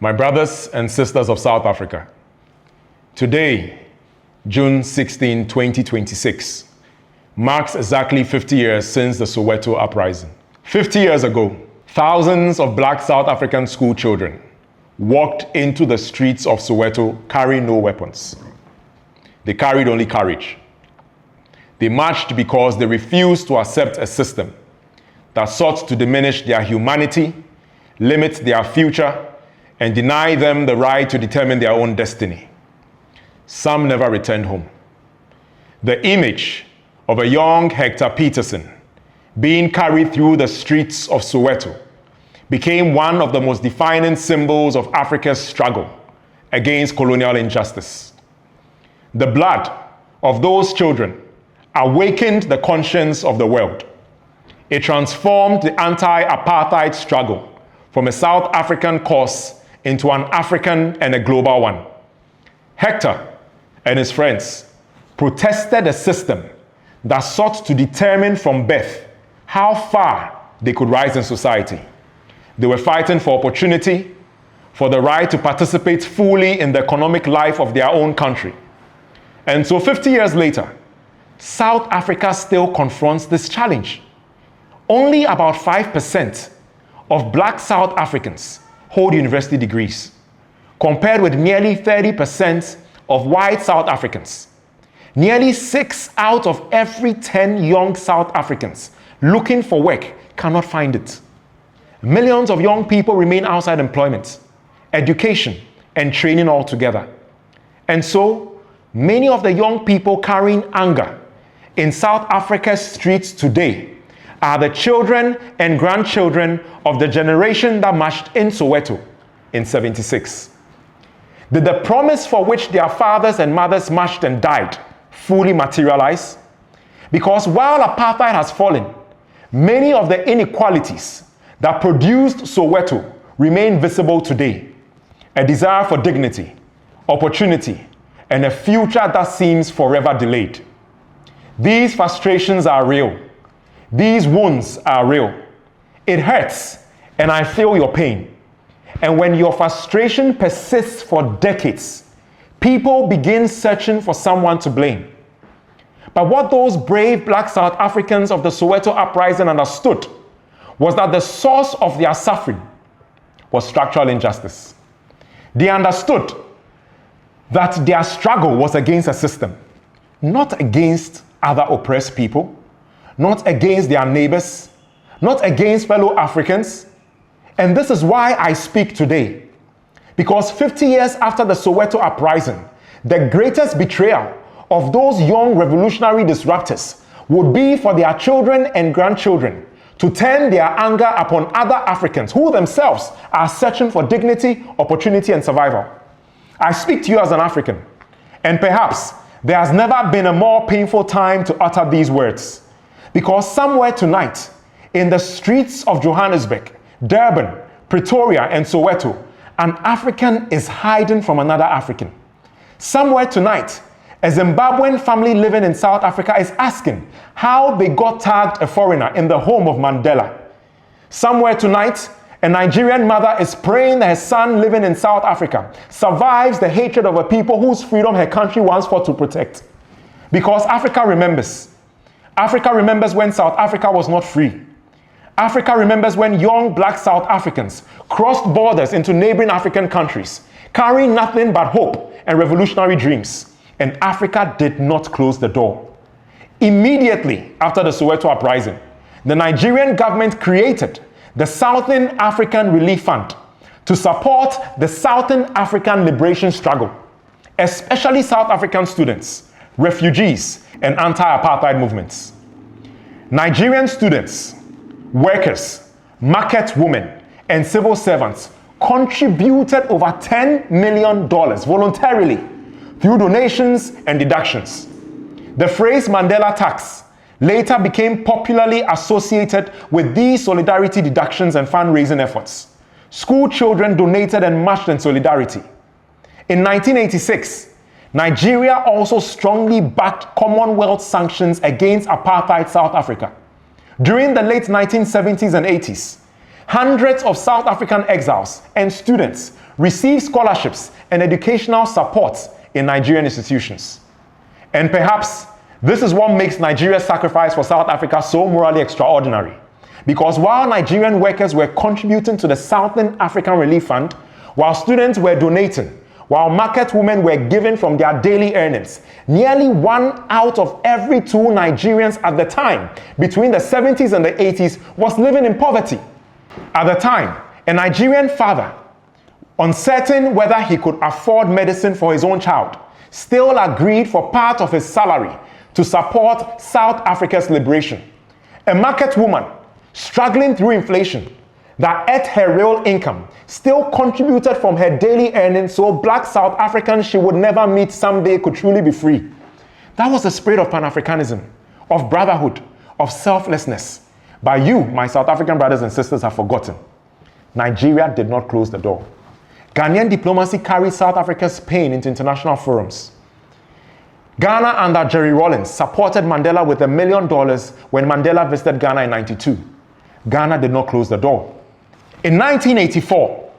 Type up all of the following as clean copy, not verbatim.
My brothers and sisters of South Africa, today, June 16, 2026, marks exactly 50 years since the Soweto uprising. 50 years ago, thousands of black South African school children walked into the streets of Soweto carrying no weapons. They carried only courage. They marched because they refused to accept a system that sought to diminish their humanity, limit their future, and deny them the right to determine their own destiny. Some never returned home. The image of a young Hector Peterson being carried through the streets of Soweto became one of the most defining symbols of Africa's struggle against colonial injustice. The blood of those children awakened the conscience of the world. It transformed the anti-apartheid struggle from a South African cause into an African and a global one. Hector and his friends protested a system that sought to determine from birth how far they could rise in society. They were fighting for opportunity, for the right to participate fully in the economic life of their own country. And so 50 years later, South Africa still confronts this challenge. Only about 5% of black South Africans hold university degrees, compared with nearly 30% of white South Africans. Nearly 6 out of every 10 young South Africans looking for work cannot find it. Millions of young people remain outside employment, education, and training altogether. And so, many of the young people carrying anger in South Africa's streets today are the children and grandchildren of the generation that marched in Soweto in '76. Did the promise for which their fathers and mothers marched and died fully materialize? Because while apartheid has fallen, many of the inequalities that produced Soweto remain visible today. A desire for dignity, opportunity, and a future that seems forever delayed. These frustrations are real. These wounds are real. It hurts, and I feel your pain. And when your frustration persists for decades, people begin searching for someone to blame. But what those brave black South Africans of the Soweto uprising understood was that the source of their suffering was structural injustice. They understood that their struggle was against a system, not against other oppressed people, not against their neighbors, not against fellow Africans. And this is why I speak today. Because 50 years after the Soweto uprising, the greatest betrayal of those young revolutionary disruptors would be for their children and grandchildren to turn their anger upon other Africans who themselves are searching for dignity, opportunity, and survival. I speak to you as an African, and perhaps there has never been a more painful time to utter these words. Because somewhere tonight, in the streets of Johannesburg, Durban, Pretoria, and Soweto, an African is hiding from another African. Somewhere tonight, a Zimbabwean family living in South Africa is asking how they got tagged a foreigner in the home of Mandela. Somewhere tonight, a Nigerian mother is praying that her son living in South Africa survives the hatred of a people whose freedom her country once fought to protect. Because Africa remembers. Africa remembers when South Africa was not free. Africa remembers when young black South Africans crossed borders into neighboring African countries, carrying nothing but hope and revolutionary dreams. And Africa did not close the door. Immediately after the Soweto uprising, the Nigerian government created the Southern African Relief Fund to support the Southern African liberation struggle, especially South African students, refugees, and anti-apartheid movements. Nigerian students, workers, market women, and civil servants contributed over $10 million voluntarily through donations and deductions. The phrase Mandela tax later became popularly associated with these solidarity deductions and fundraising efforts. School children donated and marched in solidarity. In 1986, Nigeria also strongly backed Commonwealth sanctions against apartheid South Africa. During the late 1970s and 80s, Hundreds of South African exiles and students receive scholarships and educational support in Nigerian institutions. And perhaps this is what makes Nigeria's sacrifice for South Africa so morally extraordinary. Because while Nigerian workers were contributing to the Southern African Relief Fund, while students were donating, while market women were giving from their daily earnings, nearly 1 out of every 2 Nigerians at the time, between the 70s and the 80s, was living in poverty. At the time, a Nigerian father, uncertain whether he could afford medicine for his own child, still agreed for part of his salary to support South Africa's liberation. A market woman, struggling through inflation, that ate her real income, still contributed from her daily earnings so black South Africans she would never meet someday could truly be free. That was the spirit of Pan-Africanism, of brotherhood, of selflessness. But you, my South African brothers and sisters, have forgotten. Nigeria did not close the door. Ghanaian diplomacy carried South Africa's pain into international forums. Ghana under Jerry Rawlings supported Mandela with $1 million when Mandela visited Ghana in '92. Ghana did not close the door. In 1984,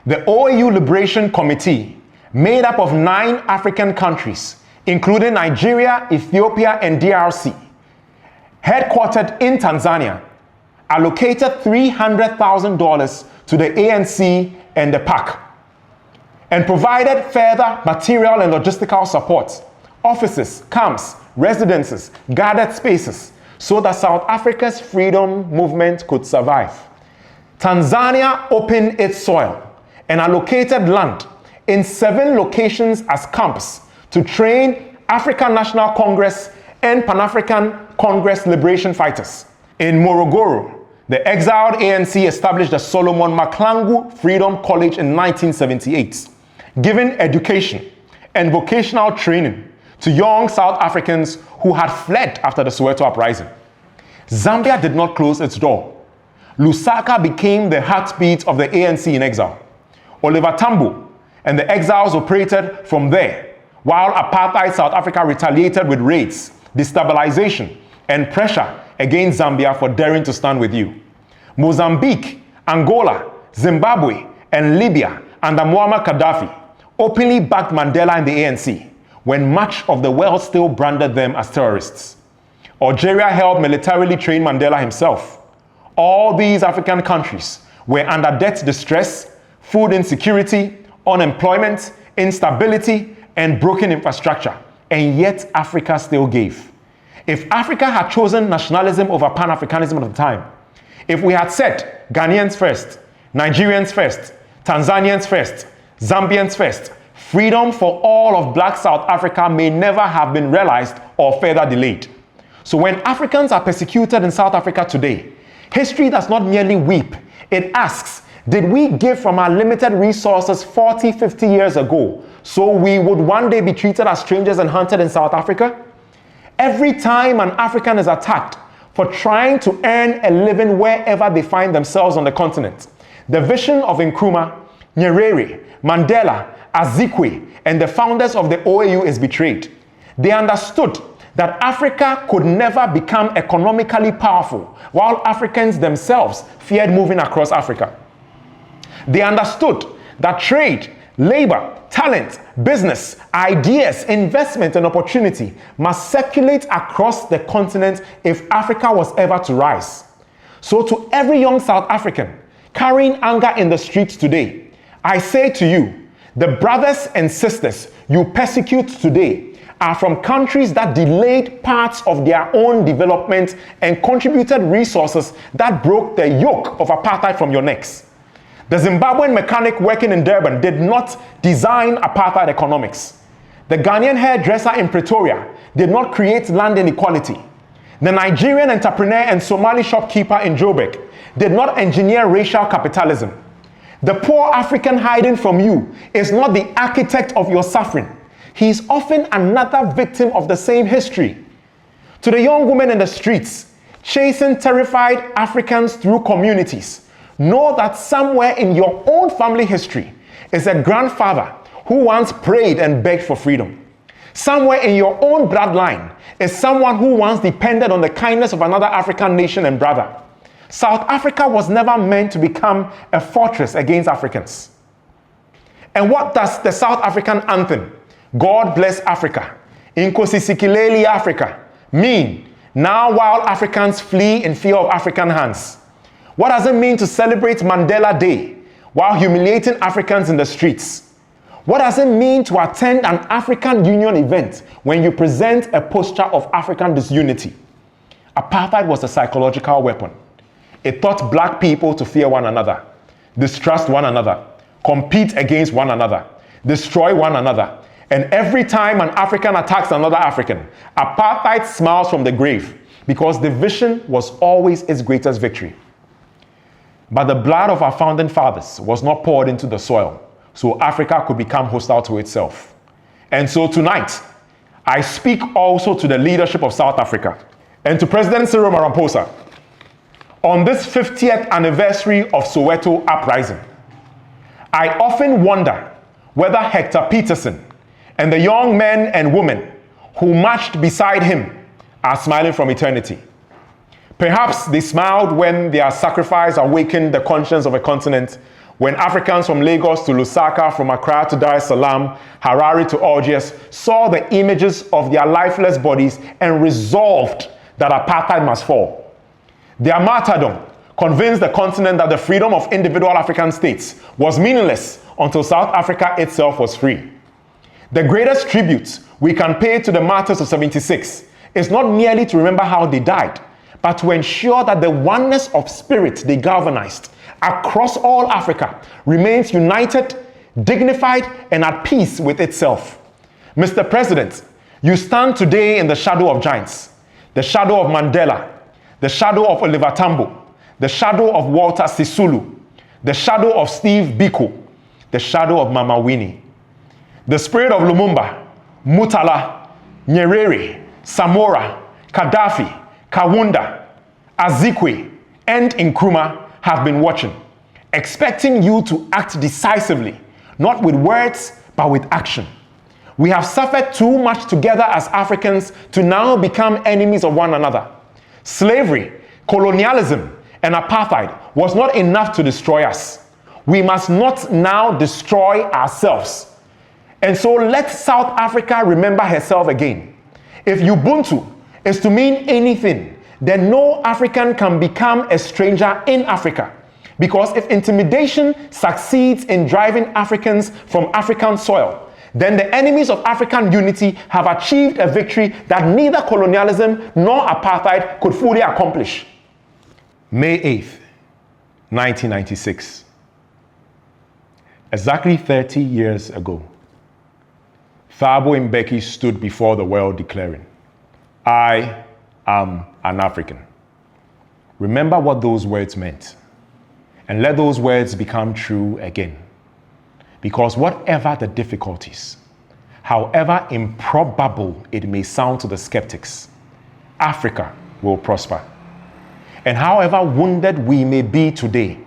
the OAU Liberation Committee, made up of 9 African countries, including Nigeria, Ethiopia, and DRC, headquartered in Tanzania, allocated $300,000 to the ANC and the PAC, and provided further material and logistical support, offices, camps, residences, guarded spaces, so that South Africa's freedom movement could survive. Tanzania opened its soil and allocated land in 7 locations as camps to train African National Congress and Pan-African Congress liberation fighters. In Morogoro, the exiled ANC established the Solomon Mahlangu Freedom College in 1978, giving education and vocational training to young South Africans who had fled after the Soweto uprising. Zambia did not close its door. Lusaka became the heartbeat of the ANC in exile. Oliver Tambo and the exiles operated from there, while apartheid South Africa retaliated with raids, destabilization, and pressure against Zambia for daring to stand with you. Mozambique, Angola, Zimbabwe, and Libya under Muammar Gaddafi openly backed Mandela and the ANC, when much of the world still branded them as terrorists. Algeria helped militarily train Mandela himself. All these African countries were under debt distress, food insecurity, unemployment, instability, and broken infrastructure, and yet Africa still gave. If Africa had chosen nationalism over Pan-Africanism at the time, if we had said Ghanaians first, Nigerians first, Tanzanians first, Zambians first, freedom for all of black South Africa may never have been realized or further delayed. So when Africans are persecuted in South Africa today, history does not merely weep, it asks, did we give from our limited resources 40, 50 years ago so we would one day be treated as strangers and hunted in South Africa? Every time an African is attacked for trying to earn a living wherever they find themselves on the continent, the vision of Nkrumah, Nyerere, Mandela, Azikwe, and the founders of the OAU is betrayed. They understood that Africa could never become economically powerful while Africans themselves feared moving across Africa. They understood that trade, labor, talent, business, ideas, investment, and opportunity must circulate across the continent if Africa was ever to rise. So to every young South African carrying anger in the streets today, I say to you, the brothers and sisters you persecute today are from countries that delayed parts of their own development and contributed resources that broke the yoke of apartheid from your necks. The Zimbabwean mechanic working in Durban did not design apartheid economics. The Ghanaian hairdresser in Pretoria did not create land inequality. The Nigerian entrepreneur and Somali shopkeeper in Joburg did not engineer racial capitalism. The poor African hiding from you is not the architect of your suffering. He is often another victim of the same history. To the young women in the streets, chasing terrified Africans through communities, know that somewhere in your own family history is a grandfather who once prayed and begged for freedom. Somewhere in your own bloodline is someone who once depended on the kindness of another African nation and brother. South Africa was never meant to become a fortress against Africans. And what does the South African anthem, God Bless Africa, Inkosi Sikeleli Africa, mean now while Africans flee in fear of African hands? What does it mean to celebrate Mandela Day while humiliating Africans in the streets? What does it mean to attend an African Union event when you present a posture of African disunity? Apartheid was a psychological weapon. It taught black people to fear one another, distrust one another, compete against one another, destroy one another. And every time an African attacks another African, apartheid smiles from the grave because division was always its greatest victory. But the blood of our founding fathers was not poured into the soil so Africa could become hostile to itself. And so tonight, I speak also to the leadership of South Africa and to President Cyril Ramaphosa on this 50th anniversary of Soweto uprising. I often wonder whether Hector Peterson and the young men and women who marched beside him are smiling from eternity. Perhaps they smiled when their sacrifice awakened the conscience of a continent, when Africans from Lagos to Lusaka, from Accra to Dar es Salaam, Harare to Algiers, saw the images of their lifeless bodies and resolved that apartheid must fall. Their martyrdom convinced the continent that the freedom of individual African states was meaningless until South Africa itself was free. The greatest tribute we can pay to the martyrs of 76 is not merely to remember how they died, but to ensure that the oneness of spirit they galvanized across all Africa remains united, dignified, and at peace with itself. Mr. President, you stand today in the shadow of giants, the shadow of Mandela, the shadow of Oliver Tambo, the shadow of Walter Sisulu, the shadow of Steve Biko, the shadow of Mama Winnie. The spirit of Lumumba, Mutala, Nyerere, Samora, Gaddafi, Kawunda, Azikwe, and Nkrumah have been watching, expecting you to act decisively, not with words, but with action. We have suffered too much together as Africans to now become enemies of one another. Slavery, colonialism, and apartheid was not enough to destroy us. We must not now destroy ourselves. And so let South Africa remember herself again. If Ubuntu is to mean anything, then no African can become a stranger in Africa. Because if intimidation succeeds in driving Africans from African soil, then the enemies of African unity have achieved a victory that neither colonialism nor apartheid could fully accomplish. May 8th, 1996. Exactly 30 years ago, Thabo Mbeki stood before the world declaring, "I am an African." Remember what those words meant, and let those words become true again. Because whatever the difficulties, however improbable it may sound to the skeptics, Africa will prosper. And however wounded we may be today,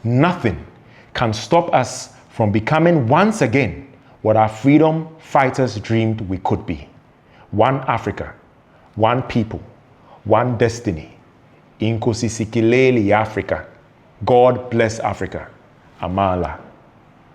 nothing can stop us from becoming once again what our freedom fighters dreamed we could be. One Africa, one people, one destiny. Inkosi Sikeleli Africa. God bless Africa. Amala.